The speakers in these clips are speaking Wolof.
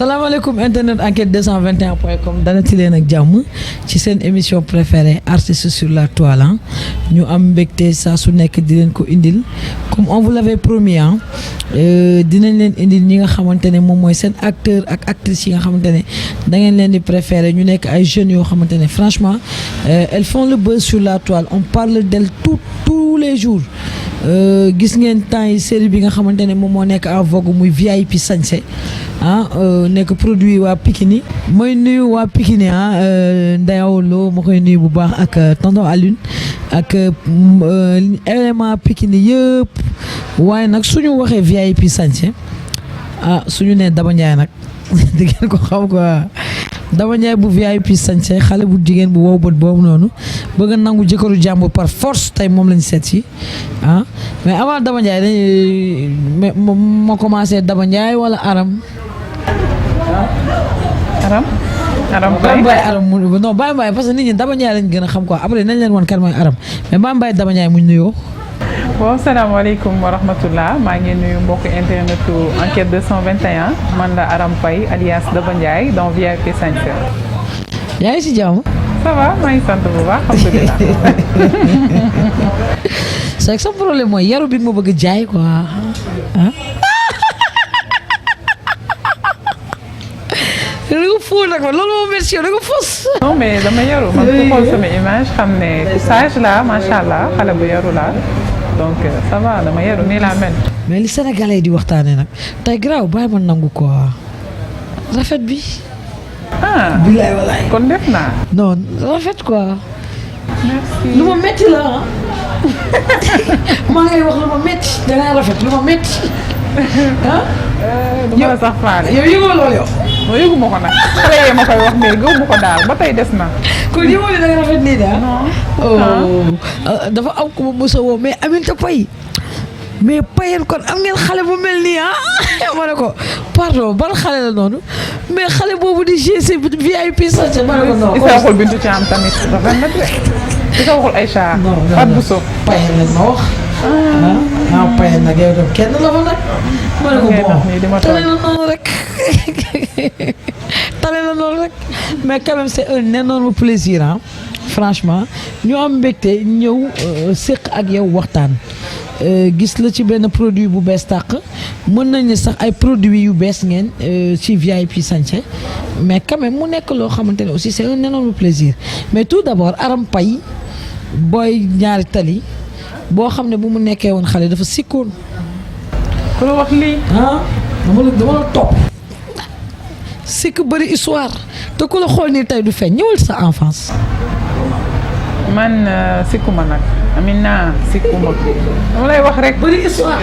salaamaaleykum internet enquête 221.com dalati leen ak jàmm ci seen émission préférée artistes sur la toile ñu am mbégte saa su nekk di leen ko indil comme on vous l'avait promis dinañ leen indil ñi nga xamante ne moom mooy seen acteur ak actrices yi nga xamante ne da ngeen leen di préféré ñu nekk ay jeunes yoo xamante ne franchement elles font le buzz sur la toile on parle d'elles tous les jours gis ngeen temps yi série bi nga xamante ne moom moo nekk en vogue muy VIP Sañse nekk produit waa Pikini mooy nuyu waa Pikini Ndayaw Lo ma koy nuyu bu baax ak tonton Alioune ak élément Pikini yëpp waaye nag suñu waxee VIP Sañse suñu nee Daba Ndiaye nag di ngeen ko xam quoi Daba Ndiaye bu VIP Sañse xale bu jigéen bu wow bët boobu noonu bëgg nangu jëkkëru jàmbur par force tey moom lañ seet si mais avant Daba Ndiaye dañ ma commencé Daba Ndiaye wala Aram Baye Mbaye Aram non Baye Mbaye parce que nit ñi Daba Ndiaye lañ gën a xam quoi après nañ leen wan kan mooy Aram mais Baye Mbaye Daba Ndiaye muñ nuyoo. bon salaamaaleykum wa rahmatullah maa ngi nuyu mbokk internetu enquête 221 man la Aram Faye alias Daba Ndiaye dans VIP Sañse. yaa ngi si jàmm. ça va maa ngi sant bu baax alhamdulilah. c'est que sa problème mooy yaru bi ma bëgg jaay quoi da nga fóot nag loolu moo merci yow da nga fos. non mais dama yaru man ku xool sama image xam ne ku sage la macha allah xale bu yaru la donc ça va dama yaru nii laa mel. mais li Sénégalais di waxtaanee nag tey garaaw bàyyi ma nangu quoi rafet bi. bilaay walaay kon def naa. non rafet quoi. merci lu ma métti la maa ngay wax lu ma métti dangaa rafet lu ma métti du ma la sax faale. yow yëgoo loolu yow. non yëgu ma ko nag xale yee ma koy wax mais gëw ma ko daal ba tey des na. kon yëgoo ne da nga rafet nii daal. non. dafa am ku ma mos a woo mais Aminata Paye mais Payen kon am ngeen xale bu mel nii ma ne ko pardon ban xale la noonu mais xale boobu di GC VIP Sañse ma ne ko non. Issa waxul Bintu Thiam tamit rafet na de. Issa waxul Aïcha. Fat Bousso. Payen lañ ma wax. Payen nag yow tam kenn la fa nag. ma ne ko bon tane na noonu rek tane na noonu rek mais quand même c'est un énorme plaisir franchement ñu am mbégte ñëw séq ak yow waxtaan. gis la ci benn produit bu bees tàq mën nañ ne sax ay produits yu bees ngeen ci VIP Sañse mais quand même mu nekk loo xamante ne aussi c'est un énorme plaisir mais tout d'abord Aram Faye booy ñaari tali boo xam ne bu mu nekkee woon xale dafa sikkoon. ku la wax lii. dama la topp sikk bëri histoire te ku la xool nii tey du feeñ ñëwal sa enfance. man sikkuma nag Amina sikkuma dama lay wax rek. bëri histoire.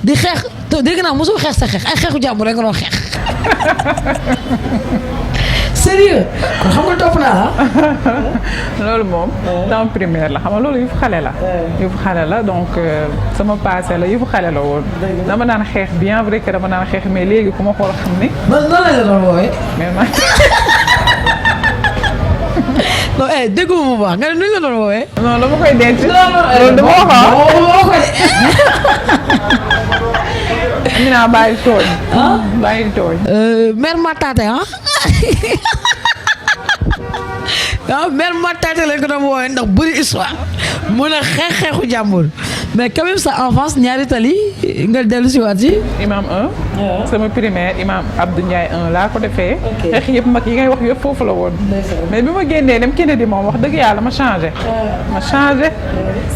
di xeex te dégg naa mosoo xeex sa xeex ay xeexu jàmm rek nga doon xeex. sérieux kon xam nga topp naa loolu moom temps primaire la xam nga loolu yëfu xale la. yëfu xale la donc sama passé la yëfu xale la woon. dama daan xeex bien vrai que dama daan xeex mais léegi ku ma xool xam ni. man noonu la doon woowee. mais man. non déggu ma bu baax nga ne nuñ la doon woowee. non dama koy denc. loolu dama ko wax. Amina bàyyi tooñ. bàyyi tooñ. mère Matate mère Matate lañ ko doon woowee ndax bëri histoire mun a xeexu jàmbur mais quand même sa enfance ñaari tali nga dellu si waat si. imam 1. sama primaire imam Abdou Ndiaye 1 laa ko defee. xeex yëpp mag yi ngay wax yëpp foofu la woon. mais bi ma génnee dem Kennedy moom wax dëgg yàlla ma changé.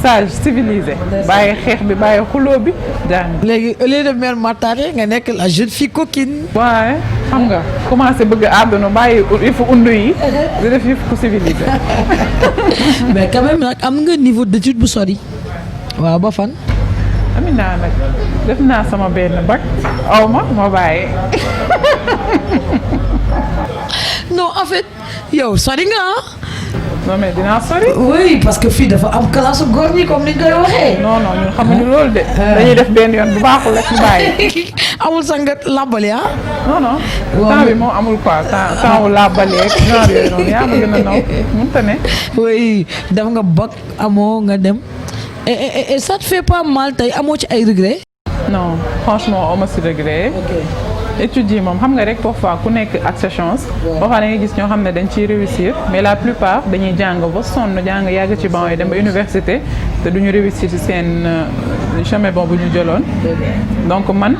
sage civilisé. bàyyi xeex bi bàyyi xuloo bi daan. léegi au lieu de mère Matate nga nekk la jeune fille coquine. waaye xam nga commencé bëgg àdduna bàyyi yëfu undu yi. di def yëfu ku civilisé. mais quand même nag am nga niveau d'étude bu sori. waaw ba fan. Amina nag def naa sama benn bac aw ma bàyyi. non en fait yow sori nga non mais dinaa sori. oui parce que fii dafa am classe góor ñi comme ni ñu koy waxee. non ñun xamuñu loolu de. dañuy def benn yoon bu baaxul rek ñu bàyyi. amul sax nga làbbali non temps bi moom amul quoi temps wu làbbali ak genre yooyu noonu yaa ma gën a naw mënta ne. oui def nga bac amoo nga dem. et ça te fait pas mal tey amoo ci ay regret. non franchement on ma si regret. études yi moom xam nga rek parfois ku nekk ak sa chance. parfois da ngay gis ñoo xam ne dañ ciy réussir mais la plupart dañuy jàng ba sonn jàng yàgg ci banc yi dem ba université te duñu réussir ci seen chemin bon bu ñu jëloon. donc man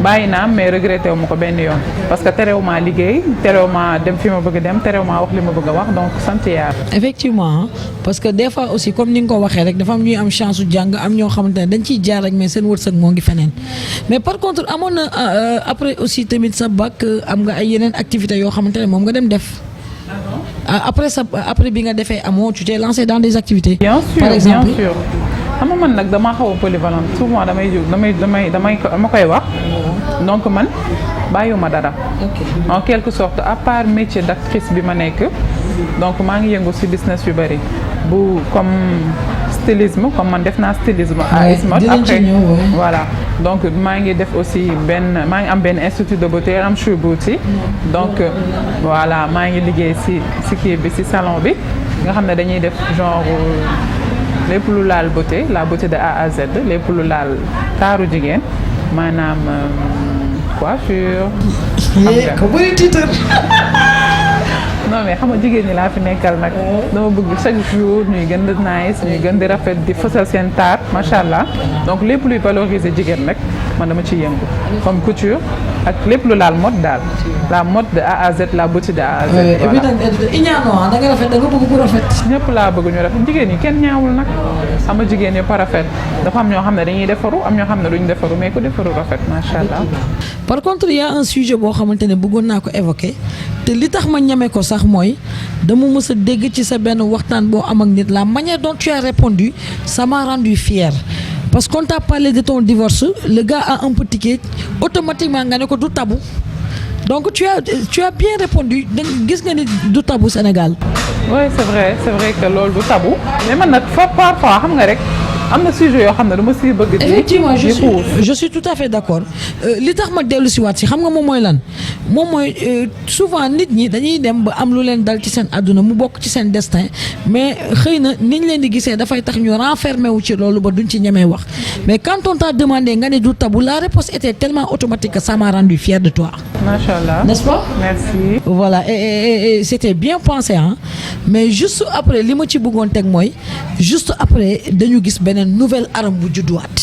bàyyi naa mais regretté wu ma ko benn yoon parce que terewuma liggéey terewuma dem fi ma bëgg dem terewuma wax li ma bëgg a wax donc sant yàlla. effectivement parce que des fois aussi comme ni nga ko waxee rek dafa am ñuy am chance su jàng am ñoo xamante ne dañ ciy jaar rek mais seen wërsëg moo ngi feneen mais par contre amoon na après aussi tamit sa bac am nga ay yeneen activités yoo xamante ne moom nga dem def. après bi nga defee amoo tu t'es lancé dans des activités. bien sûr par exemple bien sûr. xam nga man nag damaa xaw a polyvalente souvent damay jóg dama koy wax donc man bàyyiwuma dara. en quelque sorte à part métier d'actrice bi ma nekk donc maa ngi yëngu ci business yu bari bu comme stylisme comme man def naa stylisme à Ismot après voilà donc maa ngi def aussi maa ngi am benn institut de beauté Ramchou Beauty donc voilà maa ngi liggéey ci kii bi ci salon bi nga xam ne dañuy def genre lépp lu laal beauté la beauté de A à Z lépp lu laal taaru jigéen maanaam coiffure. ko bëri titre. non mais xam nga jigéen ñi laa fi nekkal nag. dama bëgg chaque jour ñuy gën di nice ñuy gën di rafet di fësal seen taar macha allah donc lépp luy valoriser jigéen rek man dama ciy yëngu comme couture ak lépp lu laal mode daal la mode de A à Z la beauté de A à Z. et puis nag iñaanoo da nga rafet da nga bëgg ku rafet. ñëpp laa bëgg ñu rafet jigéen ñi kenn ñaawul nag xam nga jigéen ñëpp a rafet dafa am ñoo xam ne dañuy defaru am ñoo xam ne duñ defaru mais ku defaru rafet macha allah. par contre il y a un sujet boo xamante ne bëggoon naa ko évoquer te li tax ma ñeme ko sax mooy dama mës a dégg ci sa benn waxtaan boo am ak nit la manière dont tu as répondu ça m'a rendu fier parce qu'on t'a parlé de ton divorce le gars a un peu tiqué automatiquement nga ne ko du tabou donc tu as bien répondu gis nga ni du tabou Sénégal. oui c'est vrai que loolu du tabou mais man nag parfois xam nga rek. am na sujet yoo xam ne dama siy bëgg. effectivement je suis tout à fait d'accord li tax ma dellu si waat si xam nga moom mooy lan moom mooy souvent nit ñi dañuy dem ba am lu leen dal ci seen àdduna mu bokk ci seen destin mais xëy na niñ leen di gisee dafay tax ñu renfermer wu ci loolu ba duñ ci ñemee wax mais quand on t'a demandé nga ne du tabou la réponse était tellement automatique que ça m'a rendu fier de toi. Macha Allah. N'est-ce pas? Merci. Voilà et c'était bien pensé hein mais juste après li ma ci bëggoon teg mooy juste après dañu gis beneen nouvelle arme bu judduwaat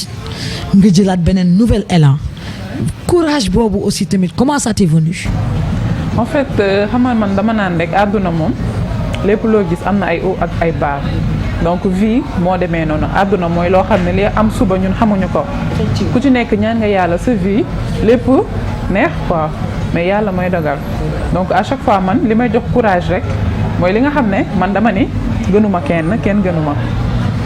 nga jëlaat beneen nouvel élan courage boobu aussi tamit comment ça t'est venu? en fait xam nga man dama naan rek àdduna moom lépp loo gis am na ay haut ak ay bas donc vie moo demee noonu àdduna mooy loo xam ne li am suba ñun xamuñu ko ku ci nekk ñaan nga yàlla sa vie lépp neex quoi mais yàlla mooy dogal donc à chaque fois man li may jox courage rek mooy li nga xam ne man dama ni gënuma kenn gënuma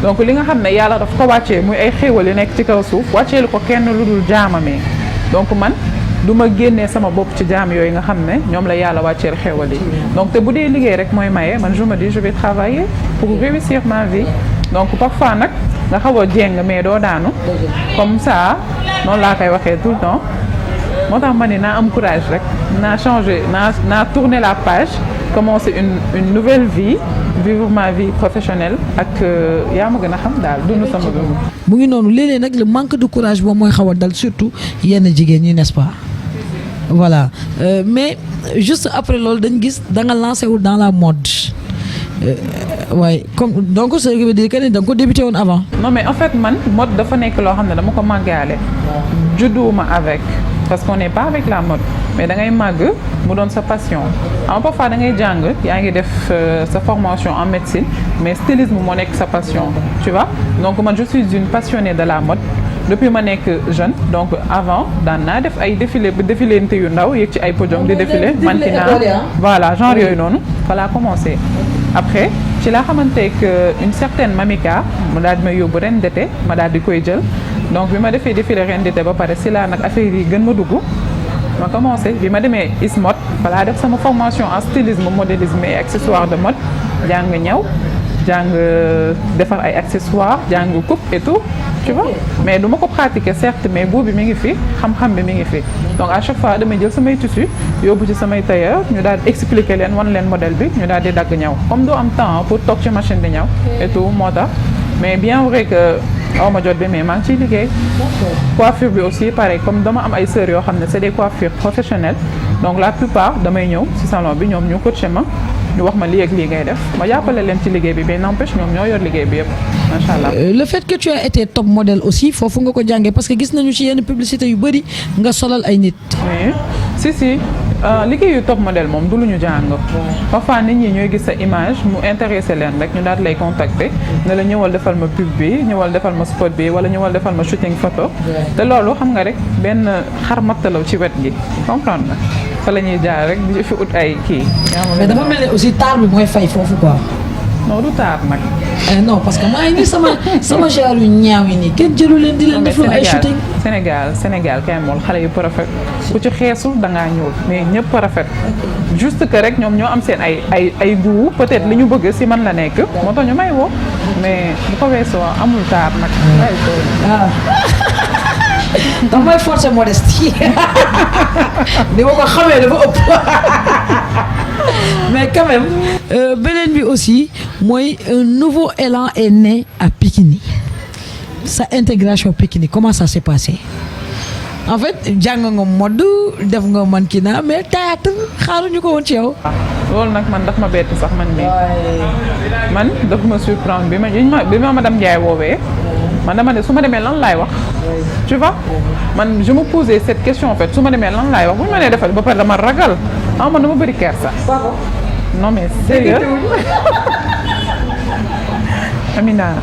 donc li nga xam ne yàlla daf ko wàccee muy ay xéewal yu nekk ci kaw suuf wàcceelu ko kenn lu dul jaamamee donc man du ma génnee sama bopp ci jaam yooyu nga xam ne ñoom la yàlla wàcceel xéewal yi donc te bu dee liggéey rek mooy maye man je me dis je vais travailler pour réussir ma vie donc parfois nag nga xaw a jéng mais doo daanu comme ça noonu laa koy waxee tout le temps moo tax ma ni naa am courage rek naa changer naa tourner la page commencer une nouvelle vie vivre ma vie professionnelle ak yaa ma gën a xam daal dund sama dund. mu ngi noonu léeg-léeg nag le manque de courage boobu mooy xaw a dal surtout yenn jigéen ñi n'est-ce pas voilà mais juste après loolu dañ gis da nga lancé wu dans la mode waaye comme donc ça veut dire que ne da nga ko débuté woon avant. non mais en fait man mode dafa nekk loo xam ne dama ko màggaale. judduwuma avec. parce qu'on n'est pas avec la mode mais da ngay màgg mu doon sa passion am parfois da ngay jàng yaa ngi def sa formation en médecine mais stylisme moo nekk sa passion tu vois donc man je suis une passionnée de la mode depuis ma nekk jeune donc avant daan naa def ay défilé yu ndaw yéeg ci ay podium di défilé mannequinat voilà genre yooyu noonu fa laa commencé après ci laa xamante que une certaine Mamika mu daal di may yóbbu ren d'été ma daal di koy jël donc bi ma defee défilé ren d'été ba pare si laa nag affaire yi gën ma dugg ma commencé bi ma demee Ismot balaa def sama formation en stylisme modélisme et accessoires de mode jàng ñaw jàng defar ay accessoires jàng coupe et tout tu vois mais du ma ko pratiquer certes mais boobu mi ngi fi xam-xam bi mi ngi fi donc à chaque fois damay jël samay tissu yóbbu ci samay tailleur ñu daal di expliquer leen wan leen modèle bi ñu daal di dagg ñaw comme doo am temps pour toog ci machine di ñaw et tout moo tax mais bien vrai que aw ma jot bi mais maa ngi ciy liggéey. Coiffure bi aussi pareil comme dama am ay sœurs yoo xam ne c'est des coiffures professionnelles donc la plupart damay ñëw ci salon bi ñoom ñu coaché ma ñu wax ma lii ak lii ngay def ma jàppale leen ci liggéey bi mais n'empêche ñoom ñoo yor liggéey bi yëpp macha allah. Le fait que tu as été top modèle aussi foofu nga ko jàngee parce que gis nañu ci yenn publicité yu bëri nga solal ay nit. oui si liggéeyu top modèle moom du lu ñu jàng. parfois nit ñi ñooy gis sa image mu intéressé leen rek ñu daal lay contacter ne la ñëwal defal ma pub bi ñëwal defal ma spot bi wala ñëwal defal ma shooting photo. te loolu xam nga rek benn xar mattalaw ci wet gi comprendre nga fa la ñuy jaar rek di fi ut ay kii. mais dafa mel ne aussi taar bi mooy fay foofu quoi. non du taar nag. non parce que maa ngi nii sama genre yu ñaaw yi nii kenn jëlu leen di leen defal ay shooting. Sénégal kay moom xale yu rafet ku ci xeesul da ngaa ñuul mais ñëpp rafet juste que rek ñoom ñoo am seen ay goût peut-être li ñu bëgg si man la nekk moo tax ñu may woo mais bu ko weesoo amul taar nag. waaw damay forcer modestie ni ma ko xamee dafa ëpp mais quand même beneen bi aussi mooy un nouveau élan est né à Pikini sa intégration Pikini comment ça s'est passé en fait jàng nga mode def nga mannequinat mais théâtre xaaruñu ko woon ci yow. loolu nag man daf ma bett sax man mii man daf ma surprendre bi ma madame Ndiaye woowee man dama ne su ma demee lan laay wax tu vois man je me posais cette question en fait su ma demee lan laay wax bu ñu ma nee defal ba pare dama ragal man dama bëri kersa. non mais sérieux Amina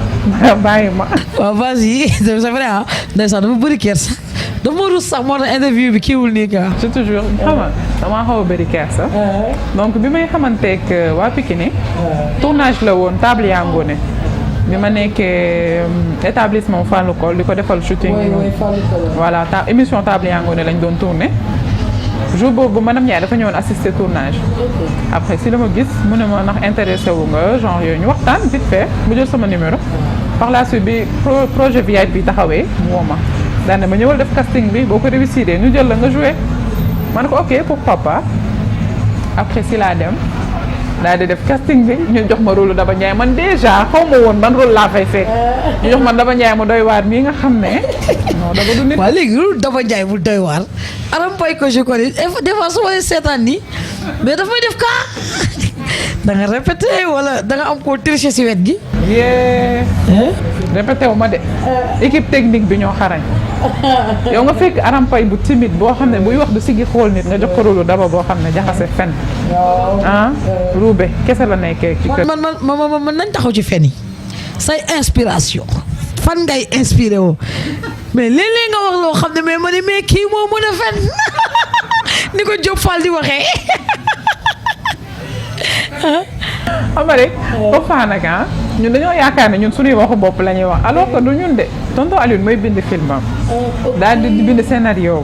bàyyi ma. waaw vas-y c'est vrai ah ndeysaan dafa bëri kersa dafa ma rus sax moo tax interview bi kiiwul nii quoi. je te jure xam nga damaa xaw a bëri kersa. donc bi may xamanteeg waa Pikine. tournage la woon table yaa ngoone bi ma nekkee établissement Fallou Col di ko defal shooting. voilà émission table yaa ngoone lañ doon tourné. jour boobu madame Ndiaye dafa ñëwoon assister tournage. après si la ma gis mu ne ma ndax intéressé wu nga genre yooyu ñu waxtaan vite fait mu jël sama numéro. par la suite bi projet VIP bi taxawee mu woo ma daan ma ñëwal def casting bi boo ko réussir ñu jël la nga joué. ma ne ko ok pourquoi pas après si laa dem daal di def casting bi ñu jox ma rôle Daba Ndiaye man déjà xaw ma woon ban rôle laa fay fekk. ñu jox ma Daba Ndiaye mu doy waar mii nga xam ne. non Daba du nit. waaw léegi rôle Daba Ndiaye bu doy waar. Aram Pay ko je connais des fois su ma seetaan nii mais daf may def kaa da nga répété wala da nga am koo tricher si wet gi. répété wu ma de. équipe technique bi ñoo xarañ. yow nga fekk Aram Pay bu timide boo xam ne buy wax du siggi xool nit nga jox ko rôle Daba boo xam ne jaxase fen. ruube kese la nekkee ci kër. man nañ taxaw ci fen yi say inspiration fan ngay inspiré woo mais léeg-léeg nga wax loo xam ne mais ma ne mais kii moo mën a fen ni ko Diop Fall di waxee. xam nga rek ba faa nag ñun dañoo yaakaar ne ñun suñuy waxu bopp la ñuy wax alors que du ñun de tonton Alioune mooy bind film am daal di bind scénario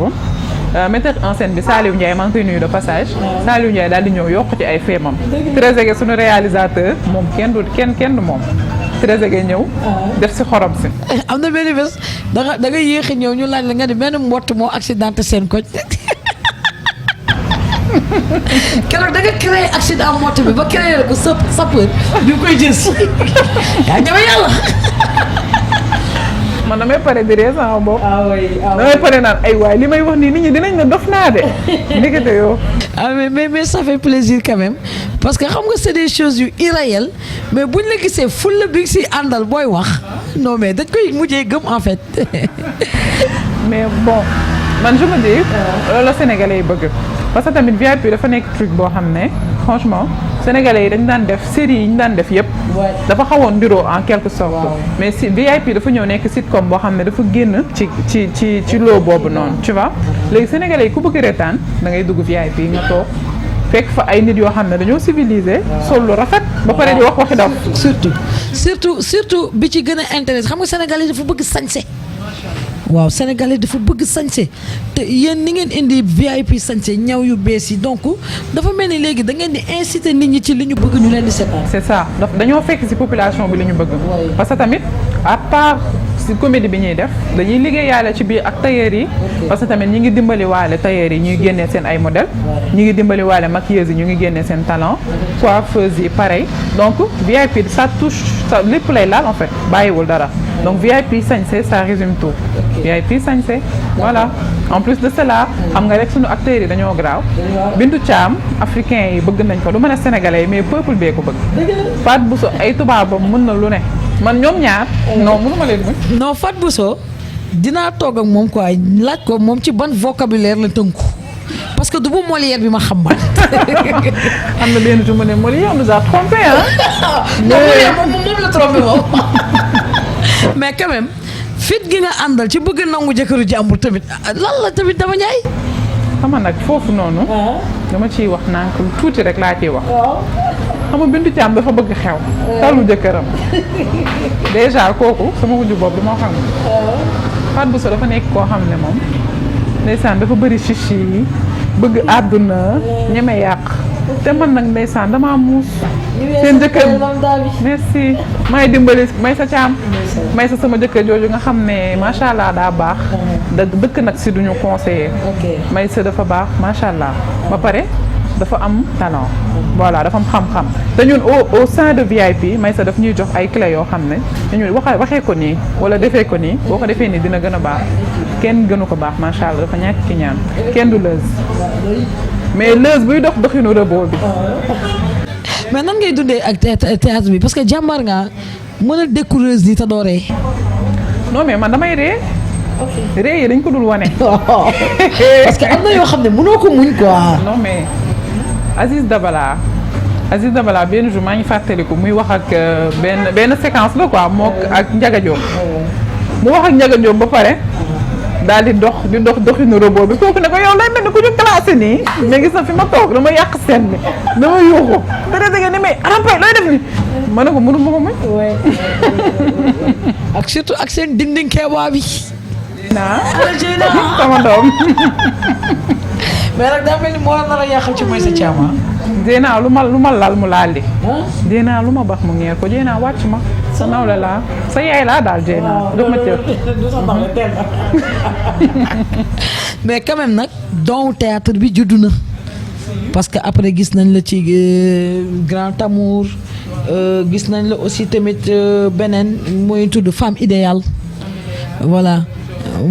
ba metteur en scène bi Saliou Ndiaye maa ngi koy nuyu de passage Saliou Ndiaye daal di ñëw yokk ci ay filmam Trezeguet suñu réalisateur moom kenn du moom Trezeguet ñëw def si xorom si. am na benn bés da nga yéexi ñëw ñu laaj la nga ni benn mbott moo accidenté seen koñ keroog da nga créé accident moto bi ba créé ko sapeur bi koy jël si yaa ñëw yàlla. man damay pare di ree sama bopp. damay pare naan ay waay li may wax nii nit ñi dinañ ne dof naa de ndekete yoo. mais ça fait plaisir quand même parce que xam nga c'est des choses yu irréelles mais buñ la gisee fulla bi si àndal booy wax non mais dañ koy mujjee gëm en fait. mais bon man je me dis loolu la Sénégalais yi bëgg parce que tamit VIP dafa nekk truc boo xam ne franchement Sénégalais yi dañ daan def série yi ñu daan def yëpp. dafa xawoon ndiroo en quelque sorte. mais si VIP dafa ñëw nekk sitcom boo xam ne dafa génn ci loo boobu noonu tu vois. léegi Sénégalais yi ku bëgg reetaan da ngay dugg VIP nga toog fekk fa ay nit yoo xam ne dañoo civilisé. sol lu rafet ba pare di wax waxi daw. surtout bi ci gën a intéressé xam nga Sénégalais yi dafa bëgg sañse. waaw Sénégalais dafa bëgg sañse te yéen ni ngeen indi VIP sañse ñaw yu bees yi donc dafa mel ni léegi da ngeen di inciter nit ñi ci li ñu bëgg ñu leen di seetaan. c'est ça dañoo fekk ci population bi li ñu bëgg. parce que tamit à part si comédie bi ñuy def dañuy liggéeyaale ci biir ak tailleur yi parce que tamit ñi ngi dimbali waale tailleur yi ñuy génnee seen ay modèle ñi ngi dimbali waale maquilleuse yi ñu ngi génnee seen talent coiffeuse yi pareil donc VIP ça touche ça lépp lay laal en fait bàyyiwul dara donc VIP sañse ça résume tout VIP sañse voilà en plus de cela xam nga rek sunu acteurs yi dañoo graaw Bintu Thiam africain yi bëgg nañ ko du mën a sénégalais yi mais peuple bee ko bëgg Fatou Bousso ay tubaabam mën na lu ne man ñoom ñaar non mënuma leen muñ non Fatou Bousso dinaa toog ak moom quoi laaj ko moom ci ban vocabulaire la tënku parce que du bu Molière bi ma xam man. am na benn jour mu ne Molière nous a trompé ah. moom la trompé moom. mais quand même fit gi nga àndal ci bëgg nangu jëkkëru jàmbur tamit lan la tamit dama ñaay. xam nga nag foofu noonu. dama ciy wax naan tuuti rek laa ciy wax. xam nga Bintu Thiam dafa bëgg xew. talu jëkkëram. déjà kooku sama wujju boobu du ma xam. Fatou Bousso dafa nekk koo xam ne moom. ndeysaan dafa bëri chichi yi bëgg àdduna ñeme yàq te man nag ndeysaan damaa muus. seen jëkkër merci may dimbali may sa caam may sa sama jëkkër jooju nga xam ne macha allah daa baax. dëkk nag si duñu conseiller. may sa dafa baax macha allah ba pare dafa am talent. voilà dafa am xam-xam te ñun au sein de VIP may sa daf ñuy jox ay clés yoo xam ne dañuy waxee ko nii wala defee ko nii boo ko defee nii dina gën a baax kenn gënu ko baax macha allah dafa ñàkk ki ñaan kenn du lëz mais lëz buy dox doxinu rëboo bi. mais nan ngay dundee ak théâtre bi parce que jàmbaar nga mën a découvrir ni te doo ree. non mais man damay ree. ree yi dañ ko dul wane. parce que am na yoo xam ne mënoo ko muñ quoi. non mais Aziz Dabala benn jour maa ngi fàttaliku muy wax ak benn séquence la quoi mook ak Ndiaga Diop. mu wax ak Ndiaga Diop ba pare daal di dox doxinu robot bi kooku ne ko yow lay mel ni ku ñu classé nii mais gis na fi ma toog dama yàq scène bi dama yuuxu te dégg ni may rampay looy def ni ma ne ko mënu ma ko muñ. ak surtout ak seen dindin keebaa bi. naa sama doom. mais nag daa mel ni moo nar a yàqal ci mooy sa caama. Zeyna lu ma lal mu laal di. Zeyna lu ma bax mu ngeer ko Zeyna wàcc ma. sa nawle laa sa yaay laa daal Zeyna. du ma cër. mais quand même nag doomu théâtre bi juddu na parce que après gis nañ la ci Grand Amour gis nañ la aussi tamit beneen muy tudd Femme idéale voilà.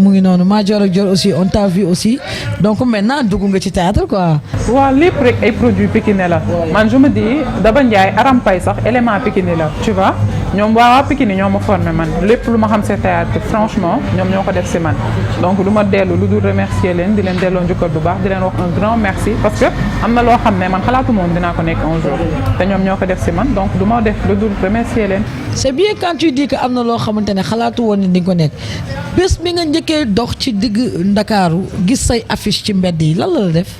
mu ngi noonu Madior ak Dior aussi on t'a vu aussi donc maintenant dugg nga ci théâtre quoi. waaw lépp rek ay produits Pikine la. man je me dis Daba Ndiaye Aram Pay sax élément Pikine la tu vois ñoom waa Pikine ñoo ma formé man lépp lu ma xam ci théâtre franchement ñoom ñoo ko def ci man donc du ma dellu lu dul remercier leen di leen delloo njukkal bu baax di leen wax un grand merci parce que am na loo xam ne man xalaatu moom dinaa ko nekk un jour te ñoom ñoo ko def ci man donc du ma def lu dul remercier leen. c'est bien quand tu dis que am na loo xamante ne xalaatu woon ni di nga ko nekk bés bi nga njëkkee dox ci digg Ndakaaru gis say affiche ci mbedd yi lan la def.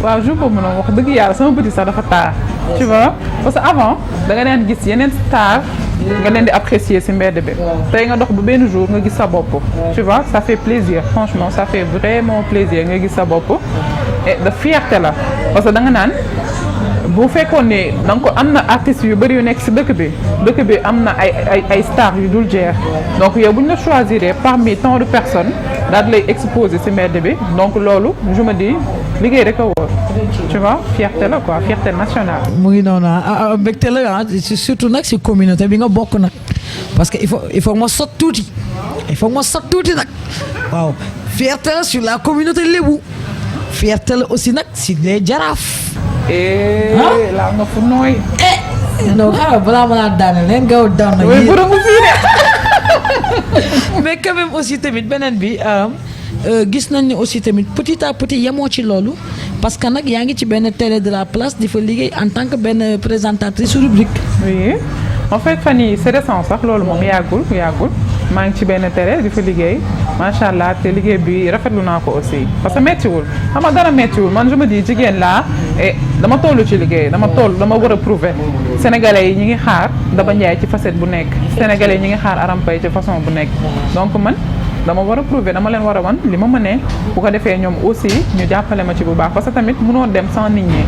waaw jour boobu noonu wax dëgg yàlla sama petit sax dafa taar tu vois parce que avant da nga daan gis yeneen star nga leen di apprécier ci mbedd bi tey nga dox bu benn jour nga gis sa bopp tu vois ça fait plaisir franchement ça fait vraiment plaisir nga gis sa bopp et de fierté la parce que da nga naan bu fekkoon ne da nga ko am na artistes yu bëri yu nekk ci dëkk bi am na ay stars yu dul jeex donc yow bu ñu la choisir parmi tant de personnes daal di lay exposer ci mbedd bi donc loolu je me dis liggéey rek a wóor tu vois fierté la quoi fierté nationale. mu ngi noonu mbégte la surtout nag ci communauté bi nga bokk nag parce que il faut ma sot tuuti nag waaw fierté la sur la communauté lébu fierté la aussi nag ci les jaraaf. laa nga fu nooy. donc balaa ma laa daane leen gaaw daan na. mais quand même aussi tamit beneen bi gis nañ ne aussi tamit petit à petit yemoo ci loolu parce que nag yaa ngi ci benn télé de la place di fa liggéey en tant que benn présentatrice rubrique. oui en fait fan yii c'est récent sax loolu moom yàggul maa ngi ci benn télé di fa liggéey macha allah te liggéey bi rafetlu naa ko aussi parce que méttiwul xam nga dara méttiwul man je me dis jigéen laa et dama toll ci liggéey dama war a prouver sénégalais yi ñi ngi xaar Daba Ndiaye ci facette bu nekk sénégalais yi ñi ngi xaar Aram Pay ci façon bu nekk donc man dama war a prouver dama leen war a wan li ma mënee bu ko defee ñoom aussi ñu jàppale ma ci bu baax parce que tamit mënoo dem sans nit ñi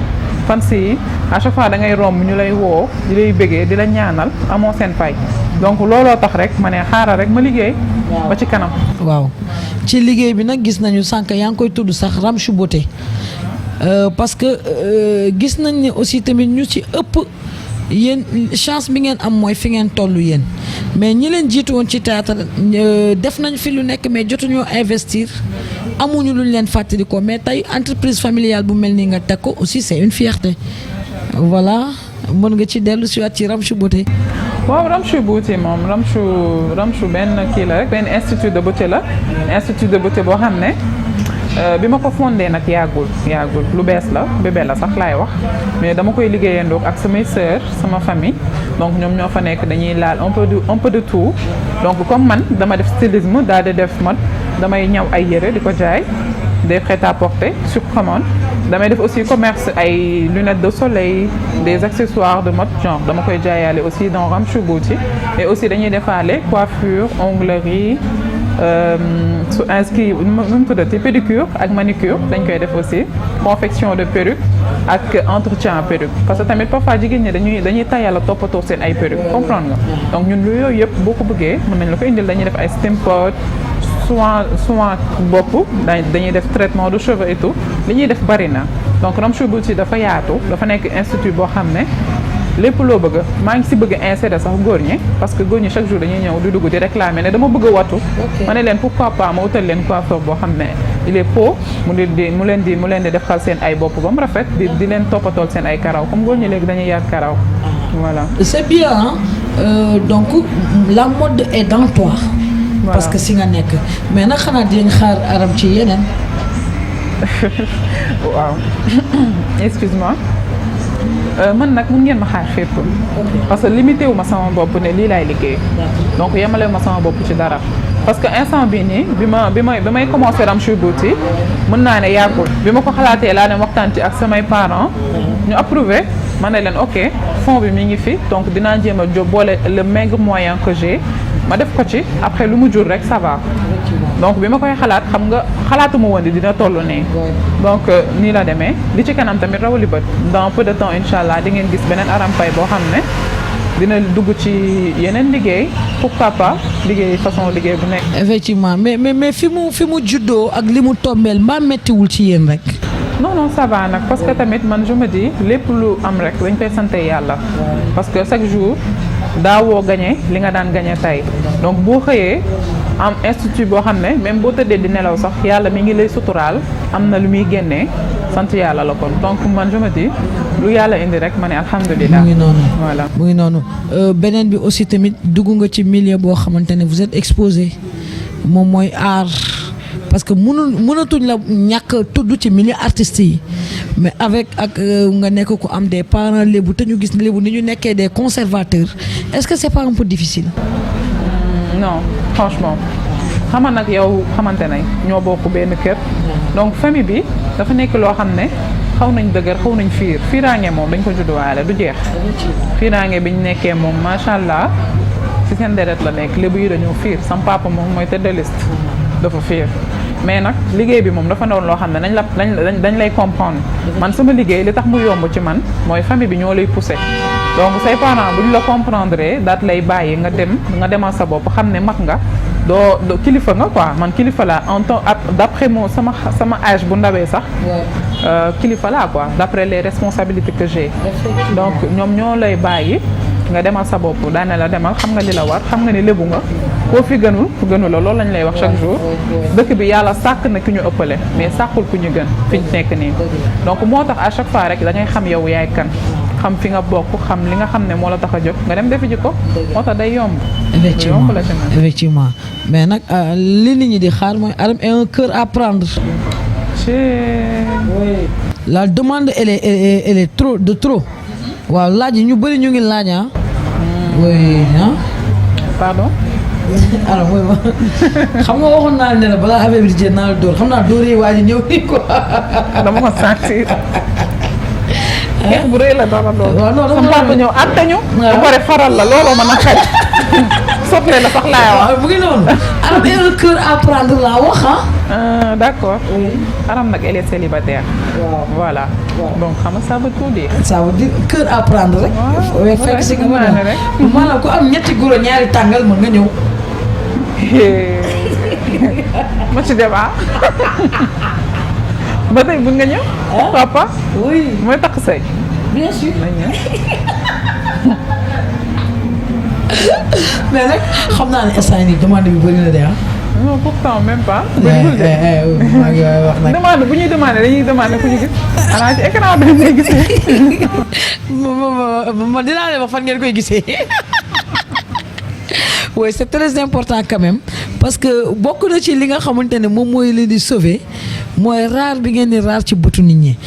fans yi à chaque fois da ngay romb ñu lay woo di lay bëggee di la ñaanal amoo seen fay donc looloo tax rek ma ne xaaral rek ma liggéey. ba ci kanam. waaw ci liggéey bi nag gis nañu sànq yaa ngi koy tudd sax Ramchou Beauté parce que gis nañ ne aussi tamit ñu ci ëpp yéen chance bi ngeen am mooy fi ngeen toll yéen mais ñi leen jiitu woon ci théâtre def nañ fi lu nekk mais jotuñoo investir amuñu luñ leen fàttali ko mais tey entreprise familiale bu mel nii nga teg ko aussi c'est une fierté voilà mën nga ci dellu si waat ci Ramchou Beauté. waaw Ramchou Beauté moom Ramchou benn kii la rek benn institut de beauté la institut de beauté boo xam ne bi ma ko fondé nag yàggul lu bees la bébé la sax laay wax mais dama koy liggéeyandoog ak samay sœurs sama famille donc ñoom ñoo fa nekk dañuy laal un peu de tout donc comme man dama def stylisme daal di def mode damay ñaw ay yére di ko jaay des prêt-à-porter sur commande damay def aussi commerce ay lunettes de soleil des accessoires de mode genre dama koy jaayaale aussi dans Ramchou Beauty et aussi dañuy defaale coiffure onglerie su inscrit nu mu tuddati pédicure ak manicure dañ koy def aussi confection de perruque ak entretien perruque parce que tamit parfois jigéen ñi dañuy tayal a toppatoo seen ay perruque comprendre nga donc ñun lu yooyu yëpp boo ko bëggee mën nañ la ko indil dañuy def ay stem pot soin bopp dañuy def traitement de cheveux et tout li ñuy def bari na donc Ramchou Beauty dafa yaatu dafa nekk institut boo xam ne lépp loo bëgg maa ngi si bëgg a insérer sax góor ñi parce que góor ñi chaque jour dañuy ñëw di dugg di réclamer ne dama bëgg a watu ma ne leen pourquoi pas ma utal leen coiffeur boo xam ne il est pro mu leen di defal seen ay bopp ba mu rafet di leen toppatool seen ay karaw comme góor ñi léegi dañuy yar karaw voilà. C'est bien hein? Donc la mode est dans toi. Voilà. Parce que si nga nekk mais nag xanaa dinañ xaar Aram ci yeneen. waaw excuse-moi. man nag mun ngeen ma xaar fépp parce que limité wu ma sama bopp ne lii laay liggéey donc yemale wu ma sama bopp ci dara parce que instant bii nii bi may commencé Ramchou Beauty mën naa ne yàggul bi ma ko xalaatee laa dem waxtaan ci ak samay parents ñu approuvé ma ne leen ok fond bi mi ngi fi donc dinaa jéem a boole le maigre moyen que j'ai ma def ko ci après lu mu jur rek ça va donc bi ma koy xalaat xam nga xalaatuma woon di dina toll nii donc nii la demee li ci kanam tamit rawali bët dans peu de temps incha allah di ngeen gis beneen Aram Paye boo xam ne dina dugg ci yeneen liggéey pourquoi pas liggéey façon liggéey bu nekk. effectivement mais fi mu juddoo ak li mu tombeel mbaa mettiwul ci yéen rek. non ça va nag parce que tamit man je me dis lépp lu am rek dañ koy sante yàlla parce que chaque jour daawoo gagné li nga daan gagné tey donc boo xëyee am institut boo xam ne même boo tëddee di nelaw sax yàlla mi ngi lay suturaal am na lu muy génnee sant yàlla la kon donc man je me dis lu yàlla indi rek ma ne alhamdulilah. mu ngi noonu voilà mu ngi noonu beneen bi aussi tamit dugg nga ci milieu boo xamante ne vous êtes exposé moom mooy art parce que mënatuñ la ñàkk tudd ci milieu artistes yi mais avec ak nga nekk ko am des parents lébu te ñu gis lébu ni ñu nekkee des conservateurs est-ce que c'est pas un peu difficile. non franchement xam nga nag yow xamante nañ ñoo bokk benn kër donc famille bi dafa nekk loo xam ne xaw nañ dëgër xaw nañ fiiraange moom dañ ko judduwaale du jeex fiiraange biñ nekkee moom macha allah ci seen deret la nekk lébu yi dañoo fiir sam papa moom mooy tête de liste dafa fiir mais nag liggéey bi moom dafa doon loo xam ne dañ lay comprendre man sama liggéey li tax mu yomb ci man mooy famille bi ñoo lay pousser donc say parents bu ñu la comprendre daat lay bàyyi nga demal sa bopp xam ne mag nga doo kilifa nga quoi man kilifa laa en temps d'après moo sama âge bu ndawee sax kilifa laa quoi d'après les responsabilités que j'ai donc ñoom ñoo lay bàyyi nga demal sa bopp daane la demal xam nga li la war xam nga ni lébu nga koo fi gënu la loolu lañ lay wax chaque jour dëkk bi yàlla sàkk na ki ñu ëppale mais sàkkul ku ñu gën fi ñu nekk nii donc moo tax à chaque fois rek da ngay xam yow yaay kan xam fi nga bokk xam li nga xam ne moo la tax a jóg nga dem defi ji ko moo tax day yomb. effectivement mais nag li nit ñi di xaar mooy Aram est un cœur à prendre. La demande elle est trop de trop. waaw laaj yi ñu bëri ñu ngi laaj ah. oui ah. pardon. alors mooy ma xam nga waxoon naa ne la balaa affaire bi di jël naa la dóor xam naa dóor yi waa ji ñëw nii quoi. dama ko sentir. xeex bu rëy la dara lool. waaw non sama papa ñëw àtte ñu. ba pare faral la looloo mën a xaj. sotle la sax laay wax. waaw mu ngi noonu. Aram est un cœur à prendre laa wax D'accord. Aram nag elle est célibataire. Voilà. Donc xam nga ça veut tout dire. ça veut dire cœur à prendre rek. waaw fekk si nga mën a rek. maanaam ku am ñetti guro ñaari tàngal mën nga ñëw. ma ci débat. ba tey mën nga ñëw. papa. oui mooy takk sëy. bien sûr. nañ ñëw. mais nag xam naa ne instant yii demande bi bëri na de non pourtant même pas. maa ngi wax nag. demande bu ñuy demandé dañuy demandé ku ñu gis. xanaa ci écran bi ngay gisee. ma dinaa leen wax fan ngeen koy gisee. oui c'est très important quand même parce que bokk na ci li nga xamante ne moom mooy leen di sauver mooy raar bi ngeen di raar ci bëtu nit ñi.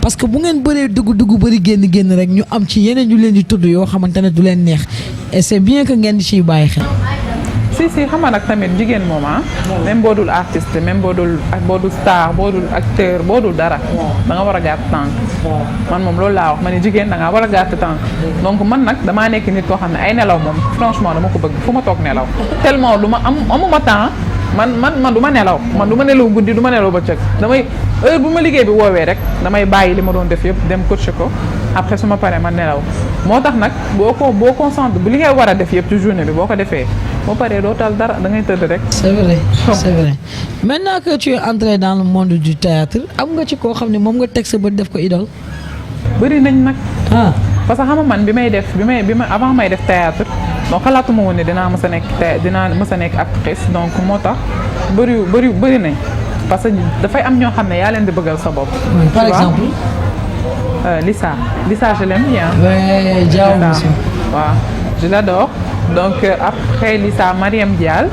parce que bu ngeen bëree dugg bëri génn rek ñu am ci yeneen ñu leen di tudd yoo xamante ne du leen neex et c'est bien que ngeen di ciy bàyyi xel. si xam nga nag tamit jigéen moom même boo dul artiste même boo dul star boo dul acteur boo dul dara. da nga war a gàtt tànk. man moom loolu laa wax ma ne jigéen da ngaa war a gàtt tànk. donc man nag damaa nekk nit koo xam ne ay nelaw moom franchement dama ko bëgg fu ma toog nelaw. tellement du ma amuma temps man du ma nelaw man du ma nelaw guddi du ma nelaw bëccëg damay heure bu ma liggéey bi woowee rek damay bàyyi li ma doon def yëpp dem coacher ko après su ma paree ma nelaw moo tax nag boo concentré bu li ngay war a def yëpp ci journée bi boo ko defee boo paree doo tal dara da ngay tëdd rek. c'est vrai maintenant que tu es entré dans le monde du théâtre am nga ci koo xam ne moom nga teg sa bët def ko idole. bëri nañ nag. parce que xam nga man bi may avant may def théâtre donc xalaatuma woon ne dinaa mës a nekk actrice donc moo tax bëri nañ parce que dafay am ñoo xam ne yaa leen di bëggal sa bopp. par exemple. Lissa je l'aime bien. oui Diaw monsieur. waaw je l'adore donc après Lissa Mariam Dial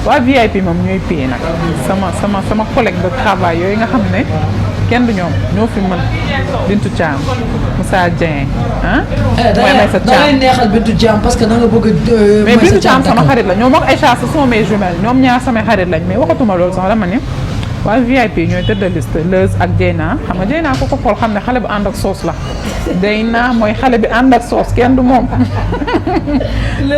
waa VIP moom ñooy payé nag sama collègue de travail yooyu nga xam ne kenn du ñoo fi mën Bintou Thiam Moussa Dieng mooy may sa Thiam da ngay neexal Bintou Thiam parce que da nga bëgg mais Bintou Thiam sama xarit la ñoom ak Aïcha ce sont mes jumelles ñoom ñaar samay xarit lañ mais waxatuma loolu sax dama ni waa VIP ñooy tëdd liste Leuz ak Dieyna xam nga Dieyna ko xool xam ne xale bu ànd ak soos la Dieyna mooy xale bi ànd ak soos kenn du moom.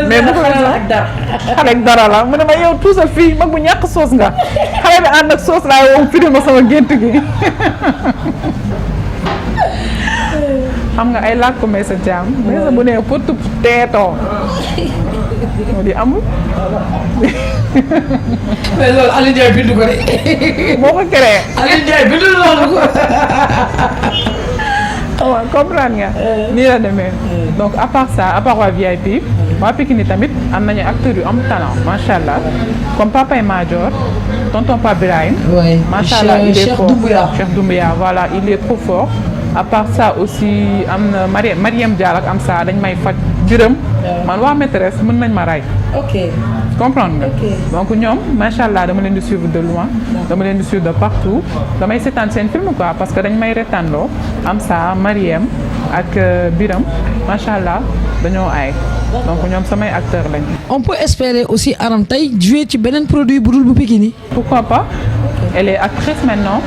mais bu ko xale ak dara la mu ne ma yow tuusal fii mag bu ñàkk soos nga xale bi ànd ak soos laay woo firi ma sama gént gi. xam nga ay làkk may sa jaam mais sa bu nee pëtub teetoo moo di amul. mais loolu Aliou Ndiaye bindu ko de. moo ko créé. Aliou Ndiaye bindu loolu ko. waaw comprendre nga. nii la demee. donc à part ça à part waa VIP. waa Pikine tamit am nañu acteurs yu am talent macha allah comme Papa Major tonton Pape Birahim. oui macha allah il est fort Cheikh Doumbouya voilà il est trop fort. à part ça aussi am na Mariam Dial ak am ça dañ may faj biram man waa maîtresse mën nañ ma ray. ok comprendre nga. donc ñoom macha allah dama leen di suivre de loin. dama leen di suivre de partout. damay seetaan seen film quoi parce que dañ may rettaanloo am ça Mariam ak biram macha allah dañoo aay. donc ñoom samay acteurs lañ. on peut espérer aussi Aram tey jouer ci beneen produit bu dul bu Pikini. pourquoi pas. elle est actrice maintenant.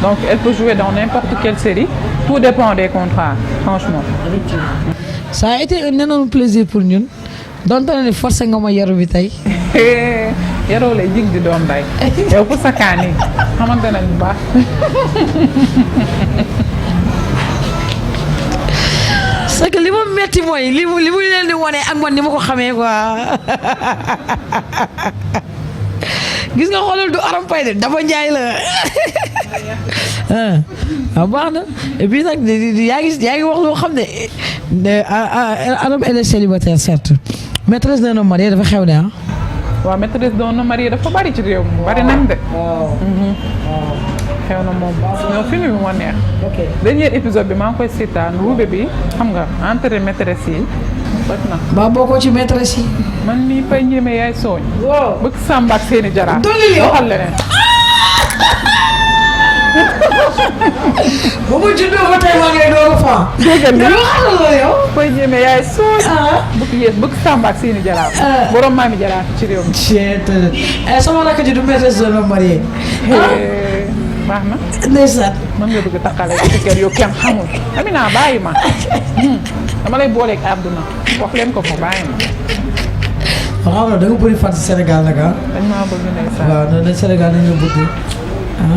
donc elle peut jouer dans n'importe quelle série. tout dépend des contrats franchement. ça a été un énorme plaisir pour ñun. donte ne forcé nga ma yaru bi tey. yaroo lay jig di doom day. yow pour sa kaan yi xamante nañ bu baax. c'est que li ma metti mooy li mu leen di wane ak man ni ma ko xamee quoi. gis nga xoolal du Aram Pay de dafa njaay la. waaw baax na et puis nag yaa ngi wax loo xam ne Aram elle est célibataire certes maîtresse d'un homme marié dafa xew ne waaw maîtresse d'un homme marié dafa bari ci réew mi bari nañ de. xew na moom ñoo film bi moo neex. dernier épisode bi maa ngi koy seetaan ruube bi xam nga entre maîtresse yi bët na. ba bokkoo ci maîtresse yi. man mii fay ñeme yaay sooñ. waaw bëgg Samba ak seeni jaraaf. dolli li waxal leneen. ba ma juddoo ba tey maa ngi lay doon fan. déggal li waxal la yow. fay ñeme yaay sooñ. bëgg Samba ak seeni jaraaf. borom maami jaraaf ci réew mi. sama rakk ji du maîtresse d'un homme marié. baax na. ndeysaan. mën nga bëgg takkale ci kër yow kenn xamul. Amina bàyyi ma. dama lay booleeg àdduna wax leen ko fa bàyyi ma. xam nga da nga bëri fan si Sénégal nag ah. dañ maa bëgg ndeysaan. waaw non Sénégal dañu la bëgg.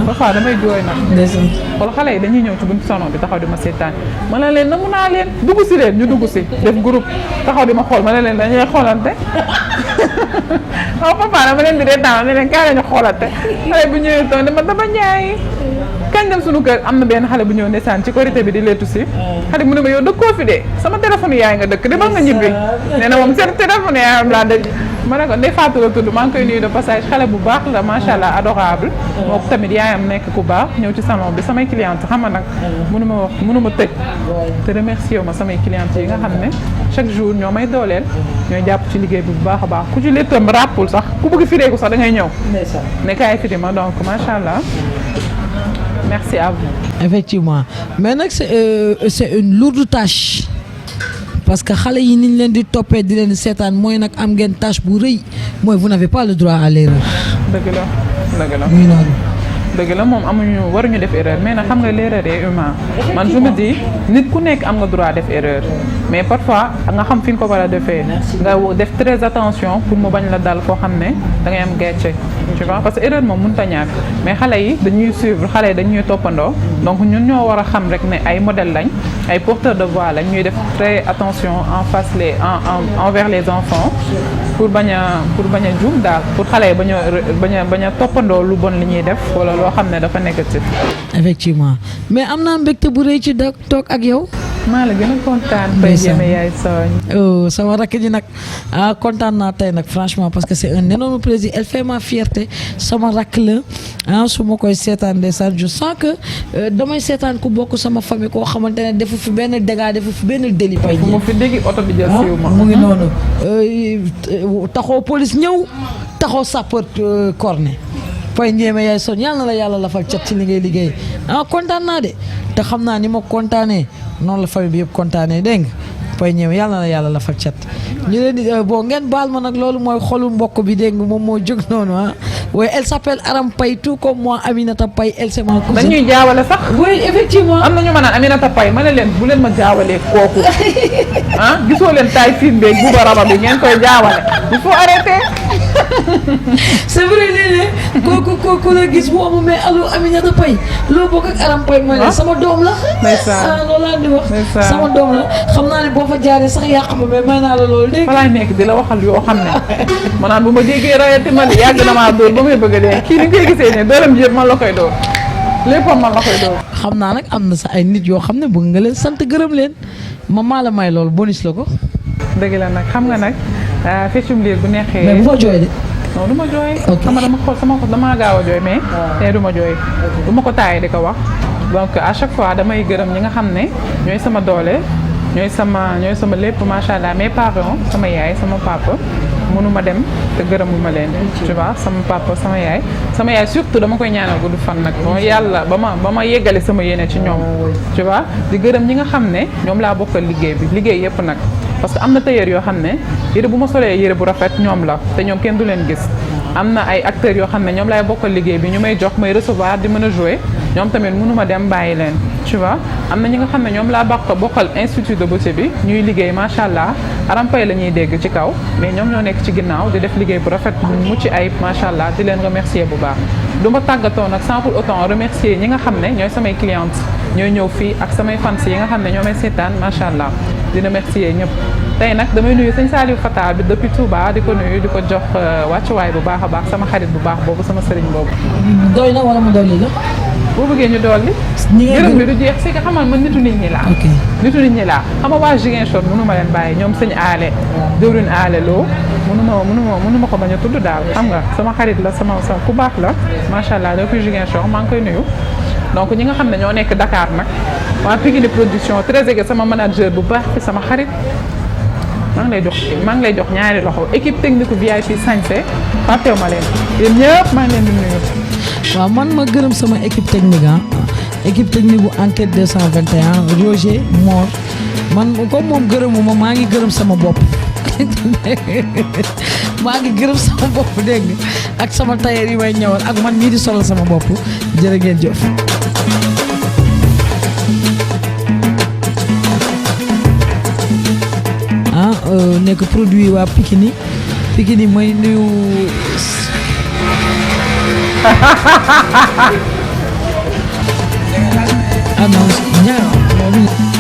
parfois damay jooy nag. ndeysaan. xool xale yi dañuy ñëw ci buntu salon bi taxaw di ma seetaan ma ne leen namu naa leen dugg si leen ñu dugg si def groupe taxaw di ma xool ma ne leen dañuy xoolante. waaw papa dama leen di reetaan ma ne leen kaay lañu xoolante xale bu ñëwee toog dama dama ñaay kañ dem suñu kër am na benn xale bu ñëw ndeysaan ci korité bi di leetu si xale mu ne ma yow dëkkoo fi de sama téléphone yaay nga dëkk demal nga ñibbi nee na moom seen téléphone yaayam laa dëkk ma ne ko Ndeye Fatou la tudd maa ngi koy nuyu de passage xale bu baax la macha allah adorable moom tamit yaayam nekk ku baax ñëw ci salon bi samay cliente xam nga nag mënu ma tëj te remercier ma samay clientes yi nga xam ne chaque jour ñoo may dooleel ñooy jàpp ci liggéey bi bu baax a baax ku ci léttam rappul sax ku bëgg fireeku sax da ngay ñëw ne kaay firi ma donc macha allah merci à vous. Effectivement mais nag c'est une lourde tâche parce que xale yi niñ leen di toppee di leen seetaan mooy nag am ngeen tâche bu rëy mooy vous n'avez pas le droit à l'erreur. dëgg la dëgg la. muy noonu. dëgg la moom amuñu waruñu def erreur mais nag xam nga l'erreur est humain man je me dis nit ku nekk am nga droit def erreur mais parfois nga xam fi nga ko war a defee nga def très attention pour mu bañ la dal foo xam ne da ngay am gàcce tu vois parce que erreur moom mënut a ñàkk mais xale yi dañuy suivre xale yi dañuy toppandoo donc ñun ñoo war a xam rek ne ay modèle lañ ay porteurs de voix lañ ñuy def très attention en face envers les enfants pour bañ a juum daal pour xale yi bañ a toppandoo lu bon li ñuy def wala loo xam ne dafa négatif. effectivement mais am naa mbégte bu rëy ci toog ak yow. maa la gën a kontaan. Paye Diémé yaay Sogne. sama rakk ji nag kontaan naa tey nag franchement parce que c'est un énorme plaisir elle fait ma fierté sama rakk la su ma koy seetaan ndeysaan je sens que damay seetaan ku bokk sama famille koo xamante ne defu fi benn dégât defu fi benn délit. Paye Diémé mu fi dégg oto bi jël siiw ma. mu ngi noonu taxaw police ñëw taxaw sapeur corné. Paye Diémé yaay Sogne yàlla na la yàlla lafal cat ci li ngay liggéey kontaan naa de te xam naa ni ma kontaanee noonu la famille bi yëpp kontaanee dégg nga Paye Diémé yàlla na la yàlla lafal cat ñu leen di bon ngeen baal ma nag loolu mooy xolu mbokk bi dégg nga moom moo jóg noonu oui elle s'appelle Aram Paye tout comme moi Aminata Paye elle c'est ma cousine. dañuy jaawale sax. oui effectivement. am na ñu ma naan Aminata Paye ma ne leen bu leen ma jaawalee kooku gisoo leen taay film beeg buuba raba bi ngeen koy jaawale il faut arrêter. c'est vrai léeg-léeg kooku la gis boobu mais allo Aminata Paye loo bokk ak Aram Paye mooy ne sama doom la. ndeysaan loolu laa di wax. sama doom la xam naa ne boo fa jaaree sax yàq ma mais may naa la loolu dégg fa laay nekk di la waxal yoo xam ne ma naan bu ma déggee rayati ma yàgg na maa dóor ba muy bëgg a dee kii ni nga koy gisee ne dooram ji yëpp man la koy dóor léppam man la koy dóor. xam naa nag am na sa ay nit yoo xam ne bëgg nga leen sant gërëm leen ma maa la may loolu bonus la ko. dëgg la nag xam nga nag feccum liir bu neexee. mais bu fa jooy de. non du ma jooy. xam nga dama xool damaa gaaw a jooy mais. tey du ma jooy du ma ko taayee di ko wax. donc à chaque fois damay gërëm ñi nga xam ne ñooy sama doole ñooy sama lépp macha allah mes parents sama yaay sama papa mënuma dem te gërëmuma leen. tu vois sama papa sama yaay surtout dama koy ñaanal gudd fan nag mooy yàlla ba ma yeggale sama yéene ci ñoom. tu vois di gërëm ñi nga xam ne ñoom laa bokkal liggéey yëpp nag. parce que am na tailleur yoo xam ne yére bu ma solee yére bu rafet ñoom la te ñoom kenn du leen gis am na ay acteurs yoo xam ne ñoom laay bokkal liggéey bi ñu may jox may recevoir di mën a jouer ñoom tamit mënuma dem bàyyi leen tu vois am na ñi nga xam ne ñoom laa bokkal institut de beauté bi ñuy liggéey macha allah Aram Paye la ñuy dégg ci kaw mais ñoom ñoo nekk ci ginnaaw di def liggéey bu rafet bu mucc ayib macha allah di leen remercier bu baax du ma tàggatoo nag sans pour autant remercier ñi nga xam ne ñooy samay clientes ñooy ñëw fii ak samay fans yi nga xam ne ñoo may seetaan macha allah di remercier ñëpp tey nag damay nuyu sëñ Saliou Fata bi depuis Touba di ko nuyu di ko jox wàccuwaay bu baax a baax sama xarit bu baax boobu sama sëriñ boobu. doy na wala mu dolli la. boo bëggee ñu dolli. gërëm bi du jeex si nga xamal man nitu nit ñi laa. nitu nit ñi laa xam nga waa Ziguinchor mënu ma leen bàyyi ñoom sëñ aale déwlin aale loo mënu ma ko bañ a tudd daal xam nga sama xarit la sama ku baax la macha allah depuis Ziguinchor maa ngi koy nuyu. donc ñi nga xam ne ñoo nekk Dakar nag waa Pikini production très égé sama manager bu baax fi sama xarit maa ngi lay jox ñaari loxo équipe technique VIP sañse fàttewu ma leen yéen ñëpp maa ngi leen di nuyu. waaw man ma gërëm sama équipe technique équipe technique bu enquête 221 Roger Mor man comme moom gërëmuma maa ngi gërëm sama bopp maa ngi gërëm sama bopp dégg nga ak sama tailleur yi may ñëwal ak man mii di solal sama bopp jërë ngeen jëf. nekk produit waa Pikini Pikini mooy nuyu ah non ñaar moom